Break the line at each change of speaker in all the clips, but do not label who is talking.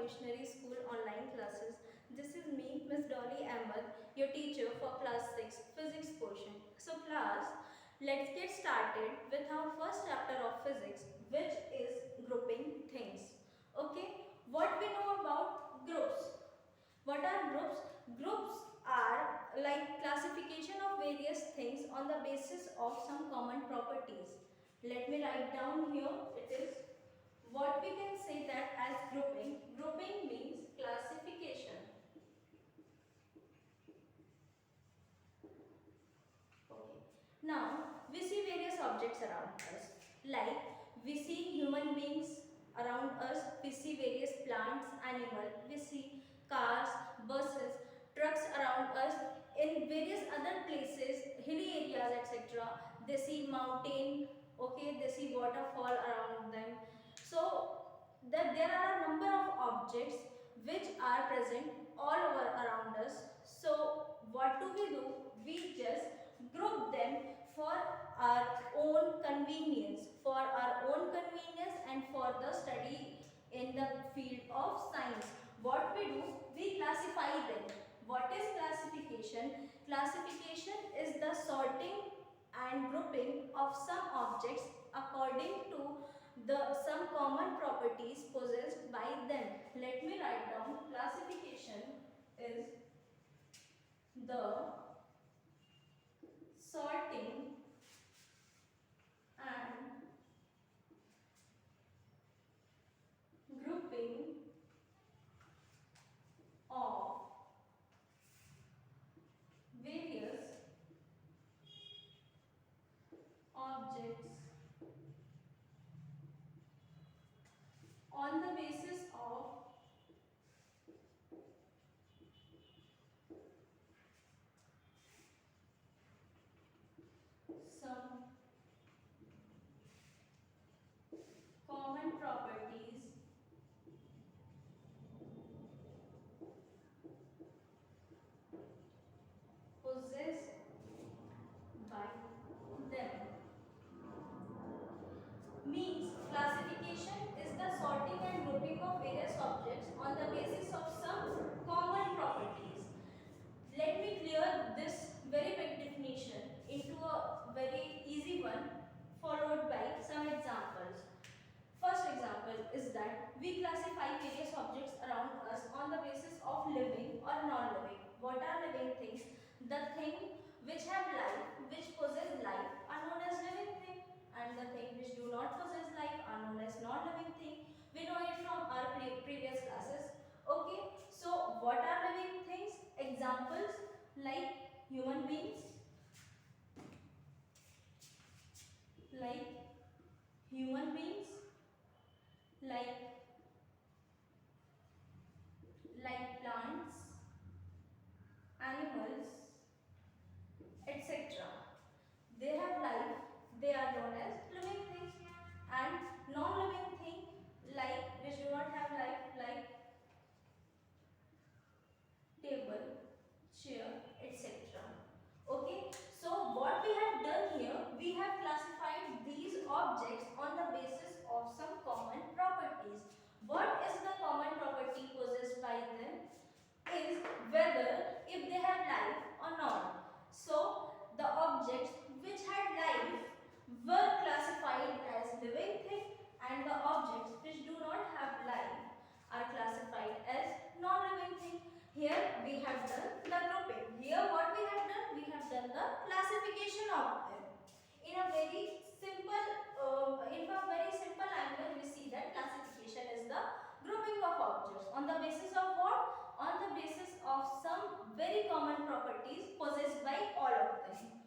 Missionary School online classes. This is me, Miss Dolly Ahmed, your teacher for class 6 physics portion. So class, let's get started with our first chapter of physics, which is grouping things. Okay, what we know about groups? What are groups? Groups are like classification of various things on the basis of some common properties. Let me write down here. It is what we can say that as grouping. Grouping means classification. Okay. Now we see various objects around us. Like we see human beings around us. We see various plants, animals. We see cars, buses, trucks around us. In various other places, hilly areas, etc. They see mountain. Okay, they see waterfall around them. So that there are a number of objects which are present all over around us. So what do? We just group them for our own convenience, and for the study in the field of science. What we do? We classify them. What is classification? Classification is the sorting and grouping of some objects according to the some common properties possessed by them. Let me write down. Classification is the sorting and grouping of various objects on the basis of some common properties possessed by them. Means classification is the sorting and grouping of various objects on the basis of some common properties. Let me clear this very big definition into a very easy one, followed by some examples. First example is that we classify various objects around us on the basis of living or non-living. What are living things? The thing which have life, which possess life, are known as living thing, and the thing which do not possess life are known as non-living thing. We know it from our previous classes. Okay, so what are living things? Examples like human beings, like human beings, like plants, animals, etc. They have life, they are known as living things, and non-living thing like which do not have life like table, chair, etc. Okay, so what we have done here, we have classified these objects on the basis of some common properties. What is the common property possessed by them? Is whether if they have life or not. So the objects which had life were classified as living thing, and the objects which do not have life are classified as non-living thing. Here we have done the grouping. Here what we have done? We have done the classification of them. In a very simple language, we see that classification is the grouping of objects on the basis of what? On the basis of some very common properties possessed by all of them.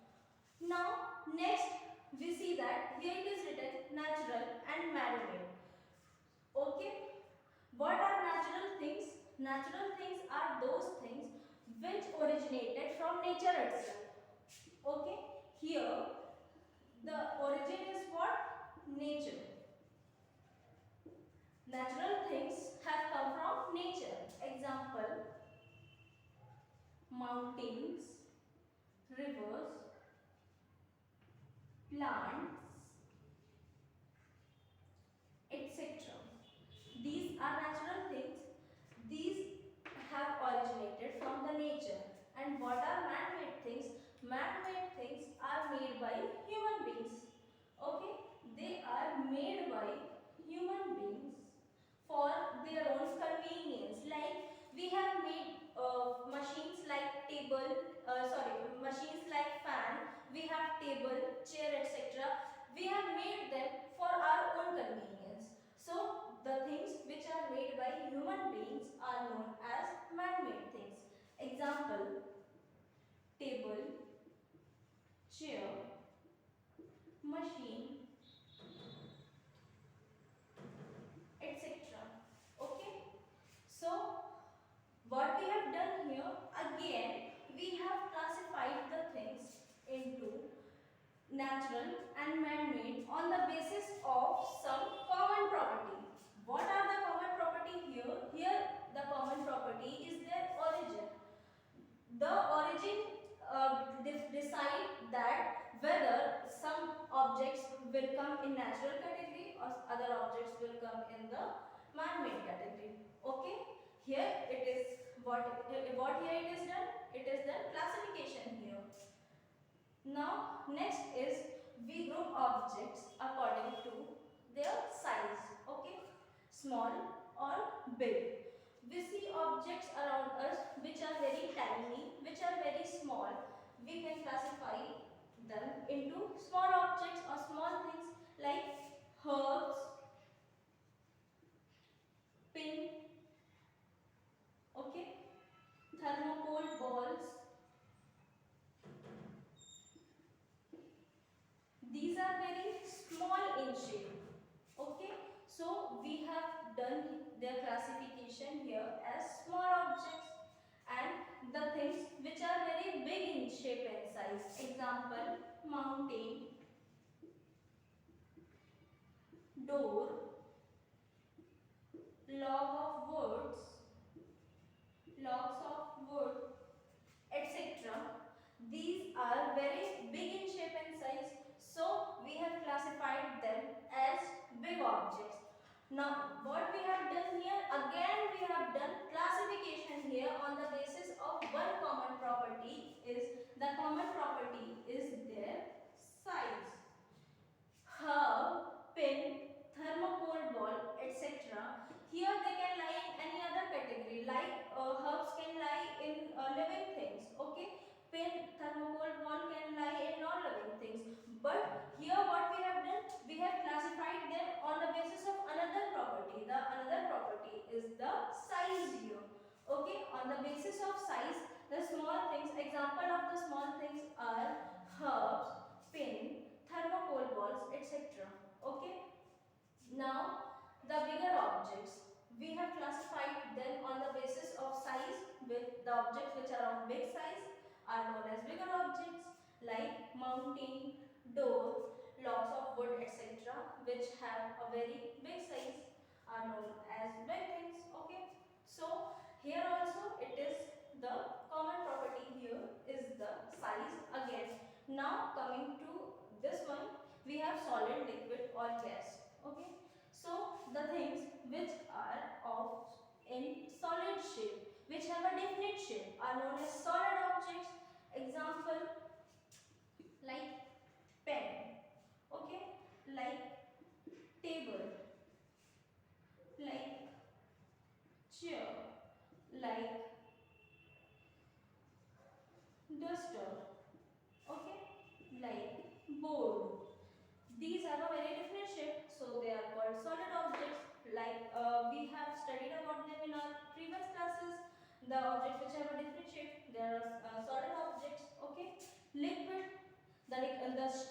Now, next we see that here it is written natural and man-made. Okay, what are natural things? Natural things are those things which originated from nature itself. Okay, here the origin is what? Nature. Natural things have come from nature. Example, mountains, rivers, plants, etc. These are natural things man-made things. Example, table, chair, machine, etc. Okay. So what we have done here, again we have classified the things into natural and man-made on the basis of some common property. What are the common property here? Here the common property is their origin. The origin decide that whether some objects will come in natural category or other objects will come in the man-made category. Okay. Here it is what here it is done. It is the classification here. Now next is we group objects according to their size. Okay, small or big. We see objects around us which are very tiny, which are very small. We can classify them into small objects or small things like herbs, pin, okay, thermocol balls. These are very small in shape. Okay, so we have done their classification here as small objects, and the things which are very big in shape and size. Example, mountain, door, logs of wood, etc. These are very big in shape and size, so we have classified them as big objects. Now what we have done here, again we have done classification here on the basis of one common property. Is the common property is their size. Herb, pin, thermocol ball, etc. Here they can lie in any other category, like herbs can lie in living things. Okay, pin, thermocol ball can lie in non-living things. But here what we have done, we have classified them on the basis of another property. The another property is the size here. Okay, on the basis of size, the small things. Example of the small things are herbs, pin, thermocol balls, etc. Okay. Now the bigger objects, we have classified them on the basis of size. With the objects which are of big size are known as bigger objects, like mountain, door, logs of wood, etc. which have a very big size are known as big things. Okay. So here also it is the common property here is the size again. Now coming to this one, we have solid, liquid or gas. Okay, so the things which are of in solid shape, which have a definite shape, are known as solid objects. Example, like pen, okay, like table, like chair, like duster, okay, like board. These have a very different shape, so they are called solid objects. Like we have studied about them in our previous classes. The objects which have a different shape, they are solid objects. Okay. Liquid, the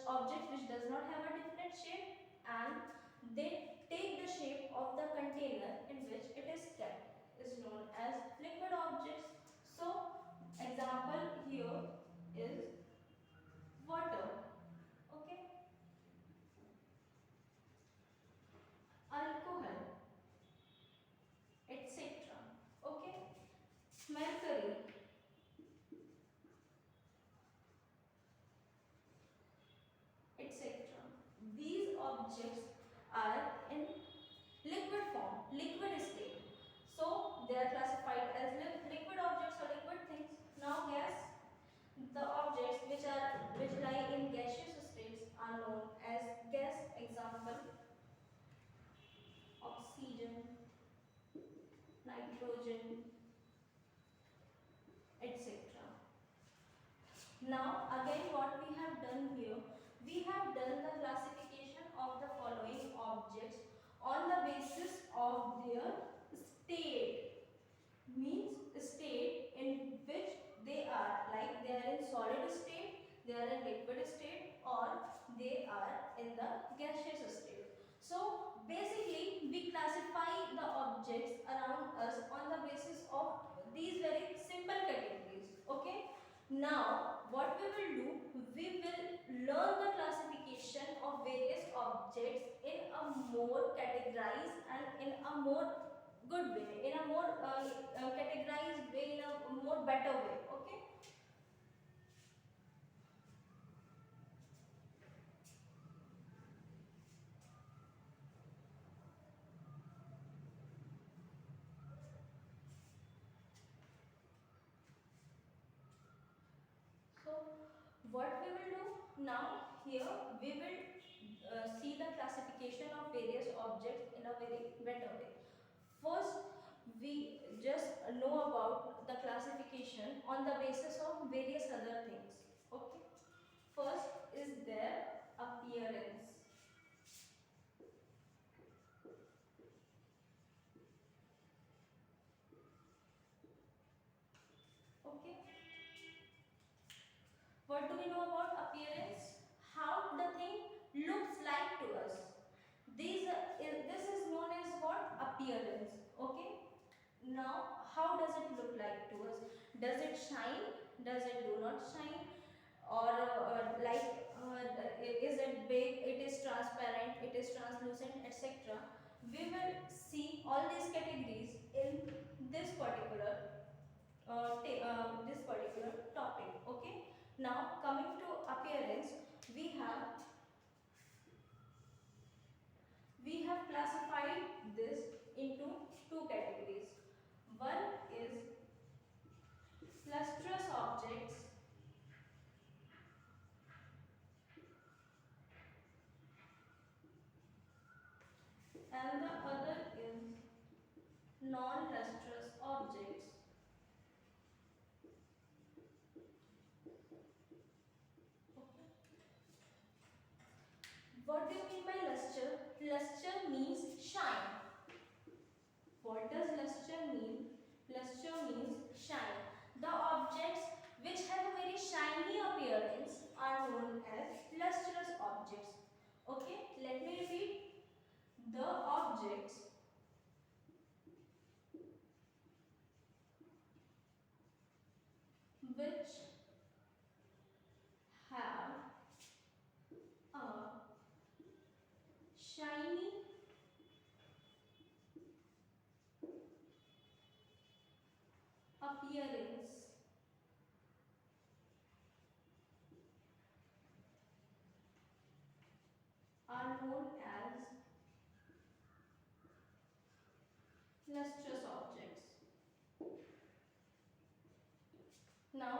object which does not have a different shape, and they take the shape of the container in which it is kept, is known as liquid objects. So example here is water. Okay. Alcohol, etc. Okay, mercury, etc. These objects are in liquid form, liquid state. So they are classified as liquid objects or liquid things. Now gas, the objects which lie in gaseous states are known as gas. Example, oxygen, nitrogen, etc. Now again what we have done here, we have done the classification of the following objects on the basis of their state. Means state around us on the basis of these very simple categories. Okay. Now, what we will do, we will learn the classification of various objects in a more categorized and in a more good way, in a more categorized way, in a more better way. Okay. So, what we will do now, here we will see the classification of various objects in a very better way. First, we just know about the classification on the basis of various other things. Okay. First is their appearance. Okay. What do we know about appearance? How the thing looks like to us. This is known as what? Appearance. Okay. Now, how does it look like to us? Does it shine? Does it do not shine? Or is it big? It is transparent? It is translucent, etc. We will see all these categories in this particular this particular topic. Okay. Now, coming to appearance, we have classified this into two categories. One is lustrous objects and the other is non-lustrous objects. Okay. What do you mean by luster? Luster means shine. What does luster mean? Luster means shine. The objects which have a very shiny appearance are known as lustrous objects. Okay, let me repeat. The objects which have a shiny appearance are known as lustrous objects. Now,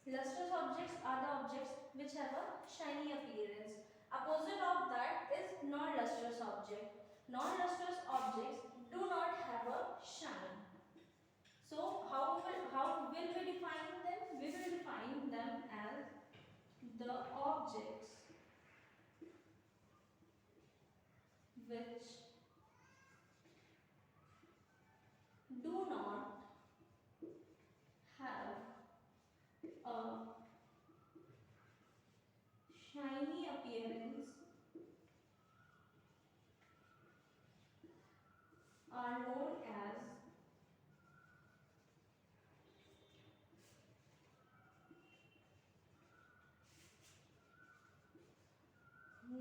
lustrous objects are the objects which have a shiny appearance. Opposite of that is non-lustrous object. Non-lustrous objects do not have a shine. So, how will we define them? We will define them as the objects which do not have a shiny appearance are known as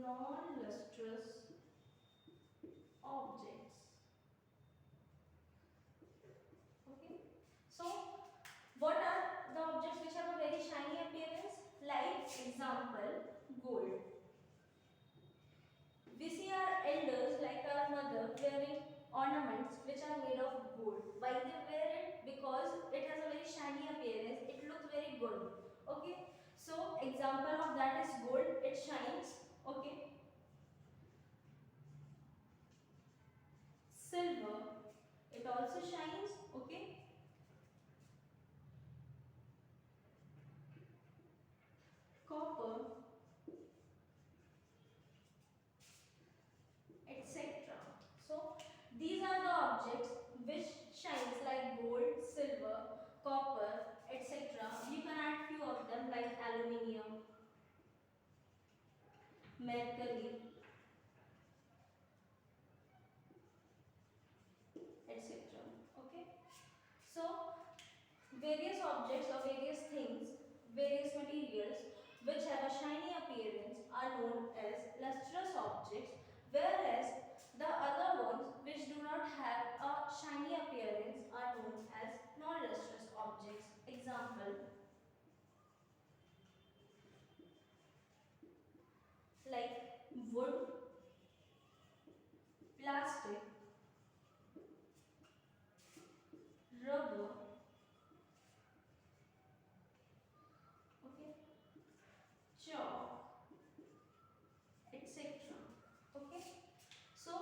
non-lustrous objects. Okay. So, what are the objects which have a very shiny appearance? Like example, gold. We see our elders, like our mother, wearing ornaments which are made of gold. Why they wear it? Because it has a very shiny appearance. It looks very good. Okay. So, example of that is gold. It shines. Okay. Silver. It also shines. Okay. Copper, etc. So, these are the objects which shines like gold, silver, copper, etc. You can add few of them like aluminium, mercury, various objects or various things, various materials which have a shiny appearance are known as lustrous objects, whereas the other ones which do not have a shiny appearance are known as non-lustrous objects. Example, like wood, plastic, rubber, okay, chalk, etc. Okay. So,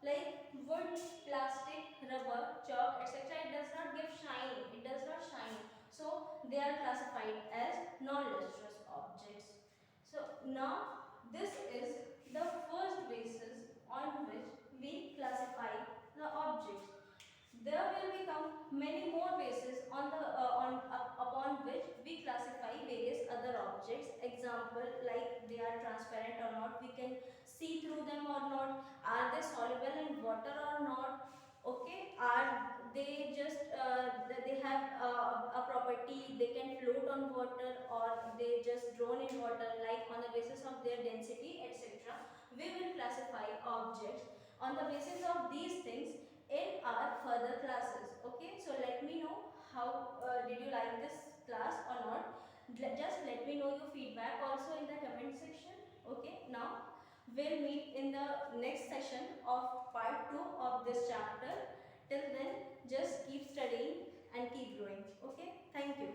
like wood, plastic, rubber, chalk, etc. It does not give shine. It does not shine. So, they are classified as non-lustrous objects. So, now this is the first basis on which we classify the objects. There will become many more bases on the upon which we classify various other objects. Example, like they are transparent or not, we can see through them or not, are they soluble in water or not, okay, are they just they have a property, they can float on water, or they just drown in water, like on the basis of their density, etc. We will classify objects on the basis of these things in our further classes. Okay, so let me know how did you like this class or not. Just let me know your feedback also in the comment section. Okay, now we'll meet in the next session of part 2 of this chapter. Till then, just keep studying and keep growing. Okay, thank you.